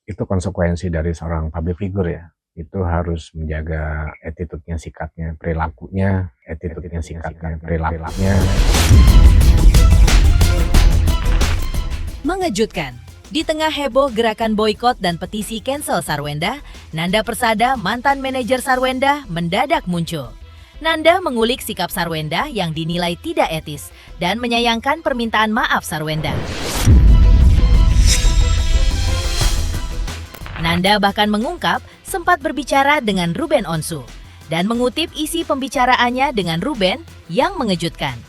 Itu konsekuensi dari seorang public figure ya, itu harus menjaga attitude-nya, sikapnya, perilakunya. Mengejutkan. Di tengah heboh gerakan boykot dan petisi cancel Sarwenda, Nanda Persada, mantan manajer Sarwenda, mendadak muncul. Nanda mengulik sikap Sarwenda yang dinilai tidak etis dan menyayangkan permintaan maaf Sarwenda. Nanda bahkan mengungkap sempat berbicara dengan Ruben Onsu dan mengutip isi pembicaraannya dengan Ruben yang mengejutkan.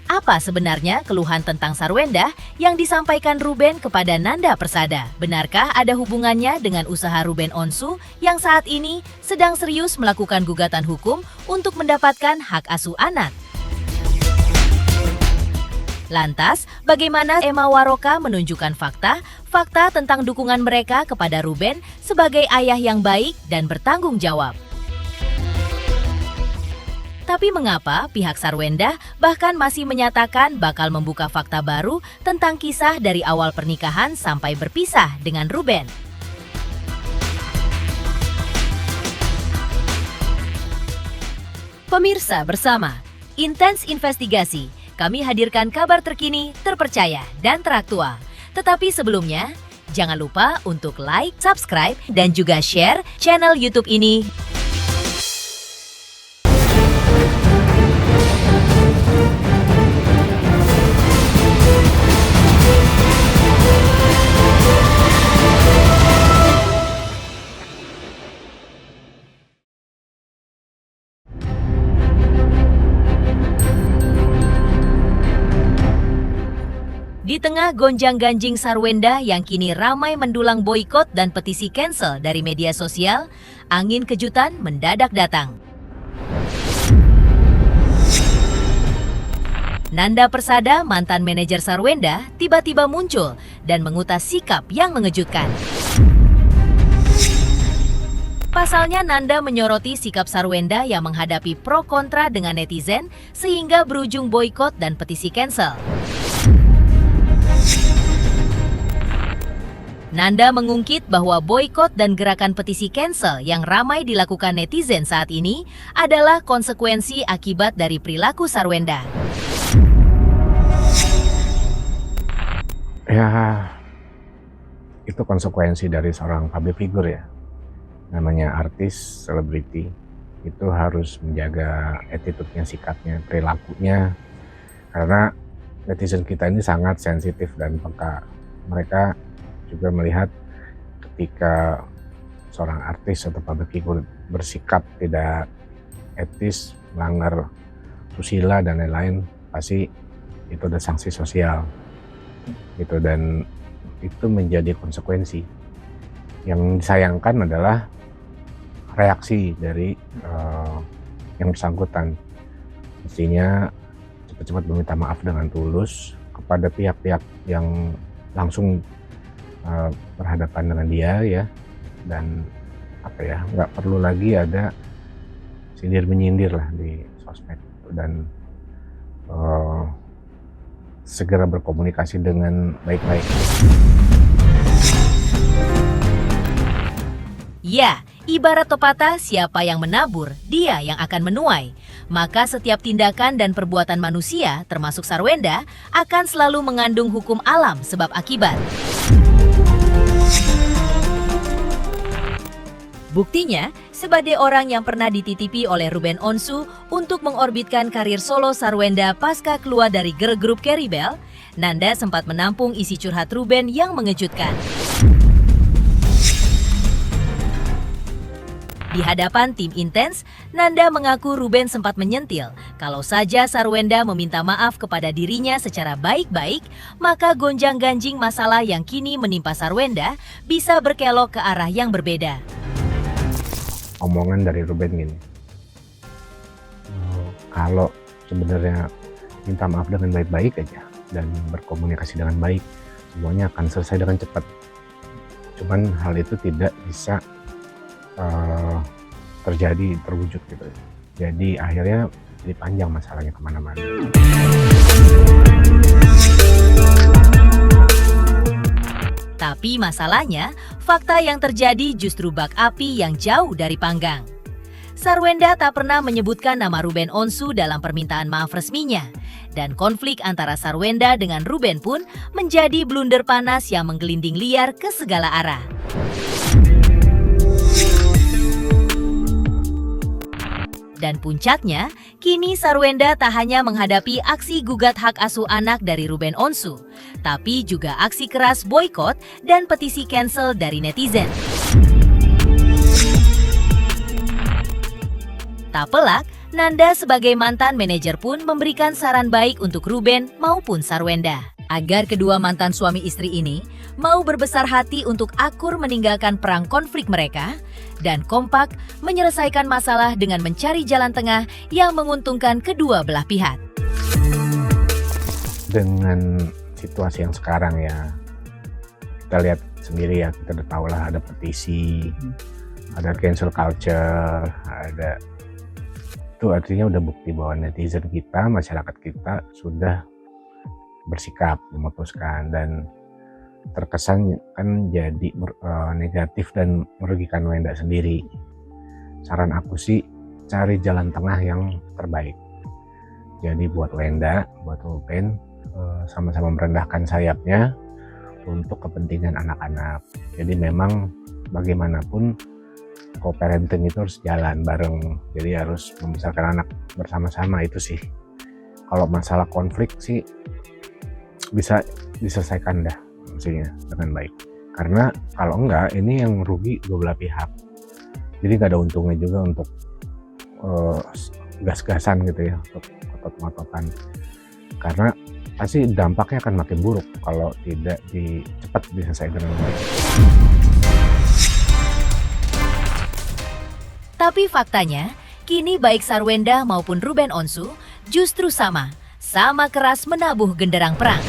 Apa sebenarnya keluhan tentang Sarwenda yang disampaikan Ruben kepada Nanda Persada? Benarkah ada hubungannya dengan usaha Ruben Onsu yang saat ini sedang serius melakukan gugatan hukum untuk mendapatkan hak asuh anak? Lantas, bagaimana Emma Waroka menunjukkan fakta tentang dukungan mereka kepada Ruben sebagai ayah yang baik dan bertanggung jawab? Tapi mengapa pihak Sarwenda bahkan masih menyatakan bakal membuka fakta baru tentang kisah dari awal pernikahan sampai berpisah dengan Ruben? Pemirsa bersama Intens Investigasi, kami hadirkan kabar terkini, terpercaya, dan teraktual. Tetapi sebelumnya, jangan lupa untuk like, subscribe, dan juga share channel YouTube ini. Di tengah gonjang-ganjing Sarwenda yang kini ramai mendulang boikot dan petisi cancel dari media sosial, angin kejutan mendadak datang. Nanda Persada, mantan manajer Sarwenda, tiba-tiba muncul dan mengutas sikap yang mengejutkan. Pasalnya, Nanda menyoroti sikap Sarwenda yang menghadapi pro kontra dengan netizen sehingga berujung boikot dan petisi cancel. Nanda mengungkit bahwa boikot dan gerakan petisi cancel yang ramai dilakukan netizen saat ini adalah konsekuensi akibat dari perilaku Sarwenda. Ya, itu konsekuensi dari seorang public figure ya. Namanya artis, selebriti, itu harus menjaga attitude-nya, sikapnya, perilakunya. Karena netizen kita ini sangat sensitif dan peka. Mereka juga melihat ketika seorang artis atau public figure bersikap tidak etis, melanggar susila dan lain-lain, pasti itu ada sanksi sosial gitu, dan itu menjadi konsekuensi. Yang disayangkan adalah reaksi dari yang bersangkutan. Mestinya cepat-cepat meminta maaf dengan tulus kepada pihak-pihak yang langsung berhadapan dengan dia ya, dan nggak perlu lagi ada sindir menyindir lah di sosmed, dan segera berkomunikasi dengan baik-baik. Ya, ibarat pepatah, siapa yang menabur, dia yang akan menuai. Maka setiap tindakan dan perbuatan manusia, termasuk Sarwenda, akan selalu mengandung hukum alam sebab akibat. Buktinya, sebagai orang yang pernah dititipi oleh Ruben Onsu untuk mengorbitkan karir solo Sarwenda pasca keluar dari girl group Caribel, Nanda sempat menampung isi curhat Ruben yang mengejutkan. Di hadapan tim Intens, Nanda mengaku Ruben sempat menyentil. Kalau saja Sarwenda meminta maaf kepada dirinya secara baik-baik, maka gonjang-ganjing masalah yang kini menimpa Sarwenda bisa berkelok ke arah yang berbeda. Omongan dari Ruben gini, kalau sebenarnya minta maaf dengan baik-baik aja dan berkomunikasi dengan baik, semuanya akan selesai dengan cepat. Cuman hal itu tidak bisa terwujud gitu. Jadi akhirnya jadi panjang masalahnya kemana-mana. Tapi masalahnya, fakta yang terjadi justru bak api yang jauh dari panggang. Sarwenda tak pernah menyebutkan nama Ruben Onsu dalam permintaan maaf resminya. Dan konflik antara Sarwenda dengan Ruben pun menjadi blunder panas yang menggelinding liar ke segala arah. Dan puncaknya, kini Sarwenda tak hanya menghadapi aksi gugat hak asuh anak dari Ruben Onsu, tapi juga aksi keras boykot dan petisi cancel dari netizen. Tak pelak, Nanda sebagai mantan manajer pun memberikan saran baik untuk Ruben maupun Sarwenda, agar kedua mantan suami istri ini mau berbesar hati untuk akur meninggalkan perang konflik mereka dan kompak menyelesaikan masalah dengan mencari jalan tengah yang menguntungkan kedua belah pihak. Dengan situasi yang sekarang ya, kita lihat sendiri ya, kita udah tahu lah ada petisi, ada cancel culture, ada itu artinya udah bukti bahwa netizen kita, masyarakat kita sudah bersikap memutuskan dan terkesan kan jadi negatif dan merugikan Wenda sendiri. Saran aku sih cari jalan tengah yang terbaik. Jadi buat Wenda, buat Ruben sama-sama merendahkan sayapnya untuk kepentingan anak-anak. Jadi memang bagaimanapun co-parenting itu harus jalan bareng. Jadi harus membesarkan anak bersama-sama, itu sih. Kalau masalah konflik sih bisa diselesaikan dah maksudnya dengan baik. Karena kalau enggak, ini yang rugi dua belah pihak. Jadi nggak ada untungnya juga untuk gas-gasan gitu ya, untuk otot-ototan. Karena pasti dampaknya akan makin buruk kalau tidak cepat diselesaikan dengan baik. Tapi faktanya, kini baik Sarwenda maupun Ruben Onsu justru sama keras menabuh genderang perang.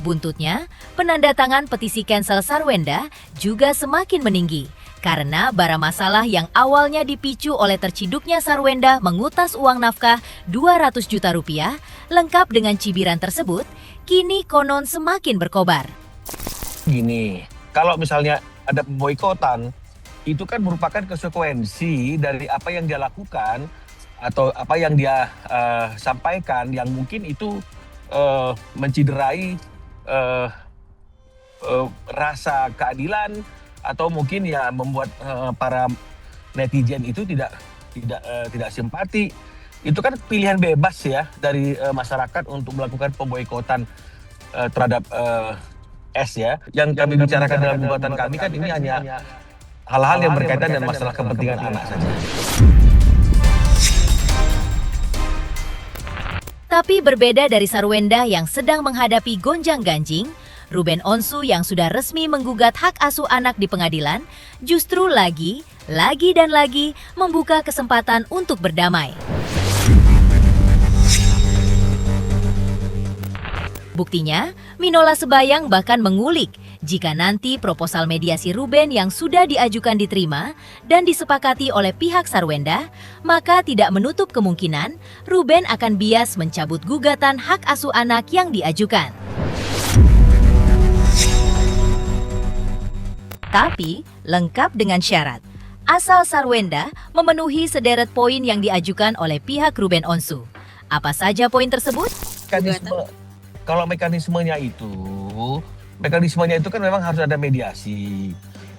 Buntutnya, penandatangan petisi cancel Sarwenda juga semakin meninggi karena bara masalah yang awalnya dipicu oleh terciduknya Sarwenda mengutas uang nafkah 200 juta rupiah lengkap dengan cibiran tersebut, kini konon semakin berkobar. Gini, kalau misalnya ada pemboikotan, itu kan merupakan konsekuensi dari apa yang dia lakukan atau apa yang dia sampaikan yang mungkin itu menciderai rasa keadilan atau mungkin ya membuat para netizen itu tidak simpati. Itu kan pilihan bebas ya dari masyarakat untuk melakukan pemboikotan terhadap S ya. Yang kami bicarakan dalam gugatan kami kan ini hanya hal-hal yang berkaitan dengan masalah kepentingan anak saja. Tapi berbeda dari Sarwenda yang sedang menghadapi gonjang-ganjing, Ruben Onsu yang sudah resmi menggugat hak asuh anak di pengadilan justru lagi dan lagi membuka kesempatan untuk berdamai. Buktinya, Minola Sebayang bahkan mengulik jika nanti proposal mediasi Ruben yang sudah diajukan diterima dan disepakati oleh pihak Sarwenda, maka tidak menutup kemungkinan Ruben akan bias mencabut gugatan hak asuh anak yang diajukan. Tapi, lengkap dengan syarat. Asal Sarwenda memenuhi sederet poin yang diajukan oleh pihak Ruben Onsu. Apa saja poin tersebut? Kalau mekanismenya itu kan memang harus ada mediasi.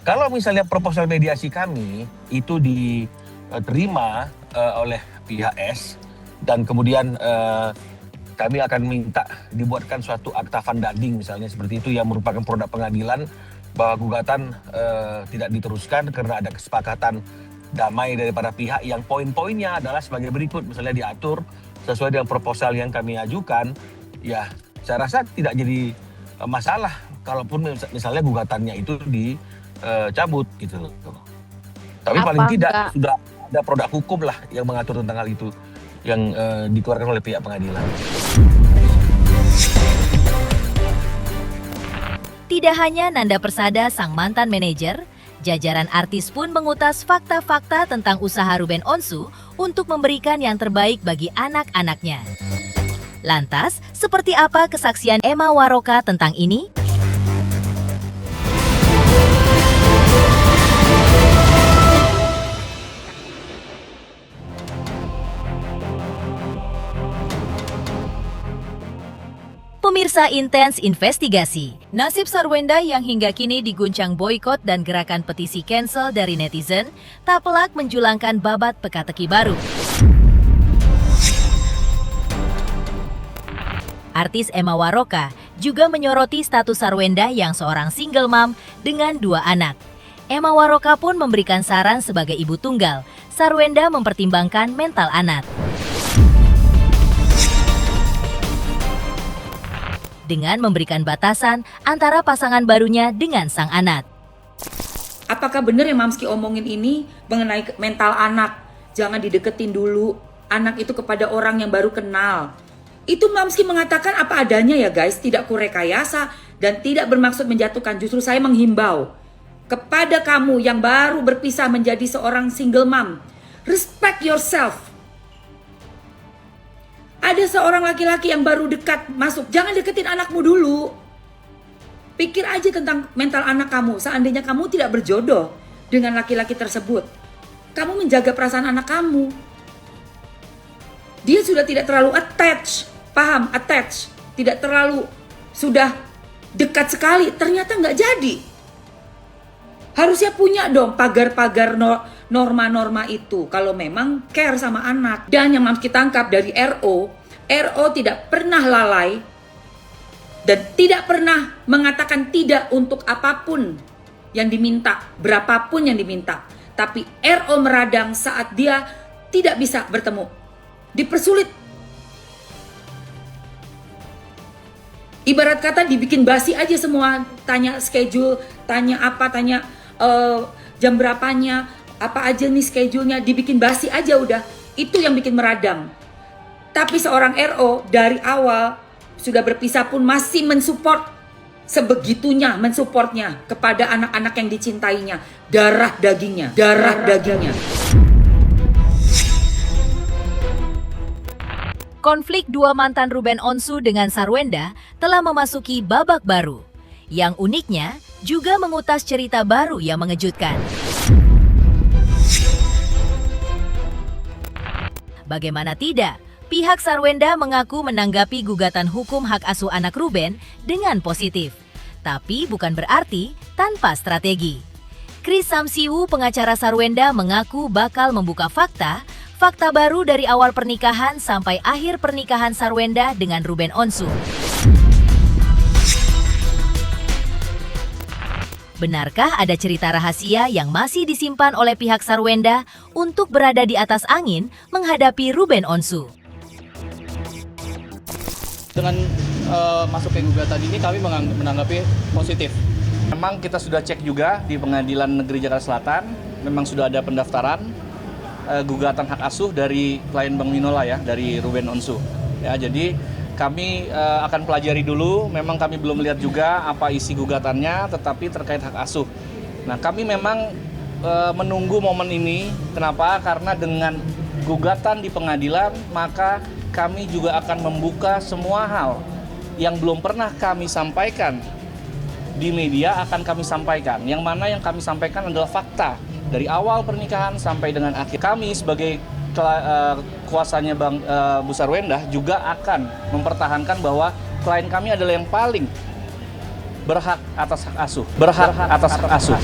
Kalau misalnya proposal mediasi kami itu diterima oleh pihak S dan kemudian kami akan minta dibuatkan suatu akta funding misalnya seperti itu yang merupakan produk pengadilan bahwa gugatan tidak diteruskan karena ada kesepakatan damai dari para pihak yang poin-poinnya adalah sebagai berikut, misalnya diatur sesuai dengan proposal yang kami ajukan, ya saya rasa tidak jadi masalah kalaupun misalnya gugatannya itu dicabut gitu loh. Tapi paling tidak sudah ada produk hukum lah yang mengatur tentang hal itu yang dikeluarkan oleh pihak pengadilan. Tidak hanya Nanda Persada sang mantan manajer, jajaran artis pun mengutas fakta-fakta tentang usaha Ruben Onsu untuk memberikan yang terbaik bagi anak-anaknya. Lantas, seperti apa kesaksian Emma Waroka tentang ini? Pemirsa Intens Investigasi, nasib Sarwenda yang hingga kini diguncang boikot dan gerakan petisi cancel dari netizen, tak pelak menjulangkan babat teka-teki baru. Artis Emma Waroka juga menyoroti status Sarwenda yang seorang single mom dengan 2 anak. Emma Waroka pun memberikan saran sebagai ibu tunggal, Sarwenda mempertimbangkan mental anak. Dengan memberikan batasan antara pasangan barunya dengan sang anak. Apakah benar yang Mamski omongin ini mengenai mental anak? Jangan dideketin dulu anak itu kepada orang yang baru kenal. Itu Mamski mengatakan apa adanya ya guys, tidak kurekayasa dan tidak bermaksud menjatuhkan. Justru saya menghimbau kepada kamu yang baru berpisah menjadi seorang single mom. Respect yourself. Ada seorang laki-laki yang baru dekat masuk, jangan deketin anakmu dulu. Pikir aja tentang mental anak kamu. Seandainya kamu tidak berjodoh dengan laki-laki tersebut, kamu menjaga perasaan anak kamu. Dia sudah tidak terlalu attach, paham? Attach, tidak terlalu sudah dekat sekali. Ternyata nggak jadi. Harusnya punya dong pagar-pagar norma-norma itu kalau memang care sama anak. Dan yang Mamski tangkap dari RO tidak pernah lalai dan tidak pernah mengatakan tidak untuk apapun yang diminta, berapapun yang diminta. Tapi RO meradang saat dia tidak bisa bertemu, dipersulit. Ibarat kata dibikin basi aja semua, tanya schedule, tanya apa, tanya jam berapanya, apa aja nih schedule-nya, dibikin basi aja udah. Itu yang bikin meradang. Tapi seorang RO dari awal sudah berpisah pun masih mensupport, sebegitunya mensupportnya kepada anak-anak yang dicintainya, darah dagingnya. Konflik 2 mantan Ruben Onsu dengan Sarwenda telah memasuki babak baru. Yang uniknya juga mengutas cerita baru yang mengejutkan. Bagaimana tidak, pihak Sarwenda mengaku menanggapi gugatan hukum hak asuh anak Ruben dengan positif. Tapi bukan berarti tanpa strategi. Chris Samsiwu, pengacara Sarwenda, mengaku bakal membuka fakta baru dari awal pernikahan sampai akhir pernikahan Sarwenda dengan Ruben Onsu. Benarkah ada cerita rahasia yang masih disimpan oleh pihak Sarwenda untuk berada di atas angin menghadapi Ruben Onsu? Dengan masuknya gugatan ini kami menanggapi positif. Memang kita sudah cek juga di Pengadilan Negeri Jakarta Selatan, memang sudah ada pendaftaran gugatan hak asuh dari klien Bang Minola ya, dari Ruben Onsu. Ya, jadi kami akan pelajari dulu, memang kami belum lihat juga apa isi gugatannya, tetapi terkait hak asuh. Nah, kami memang menunggu momen ini, kenapa? Karena dengan gugatan di pengadilan, maka kami juga akan membuka semua hal yang belum pernah kami sampaikan di media akan kami sampaikan. Yang mana yang kami sampaikan adalah fakta, dari awal pernikahan sampai dengan akhir. Kami sebagai kuasanya Bu Sarwenda juga akan mempertahankan bahwa klien kami adalah yang paling berhak atas hak asuh.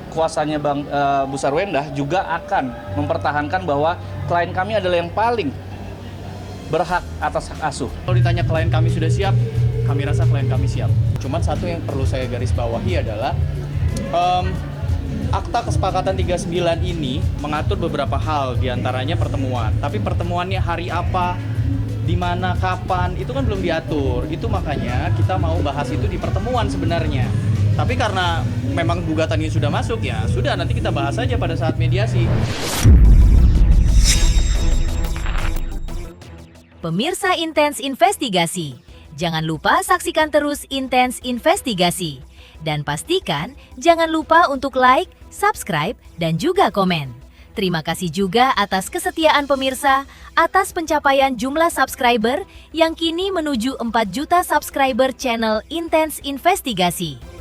Kuasanya Bu Sarwenda juga akan mempertahankan bahwa klien kami adalah yang paling berhak atas hak asuh. Kalau ditanya klien kami sudah siap, kami rasa klien kami siap. Cuman satu yang perlu saya garis bawahi adalah Akta Kesepakatan 39 ini mengatur beberapa hal, diantaranya pertemuan. Tapi pertemuannya hari apa, di mana, kapan, itu kan belum diatur. Itu makanya kita mau bahas itu di pertemuan sebenarnya. Tapi karena memang gugatan ini sudah masuk, ya sudah, nanti kita bahas saja pada saat mediasi. Pemirsa Intens Investigasi, Jangan lupa saksikan terus Intens Investigasi. Dan pastikan jangan lupa untuk like, subscribe, dan juga komen. Terima kasih juga atas kesetiaan pemirsa, atas pencapaian jumlah subscriber yang kini menuju 4 juta subscriber channel Intens Investigasi.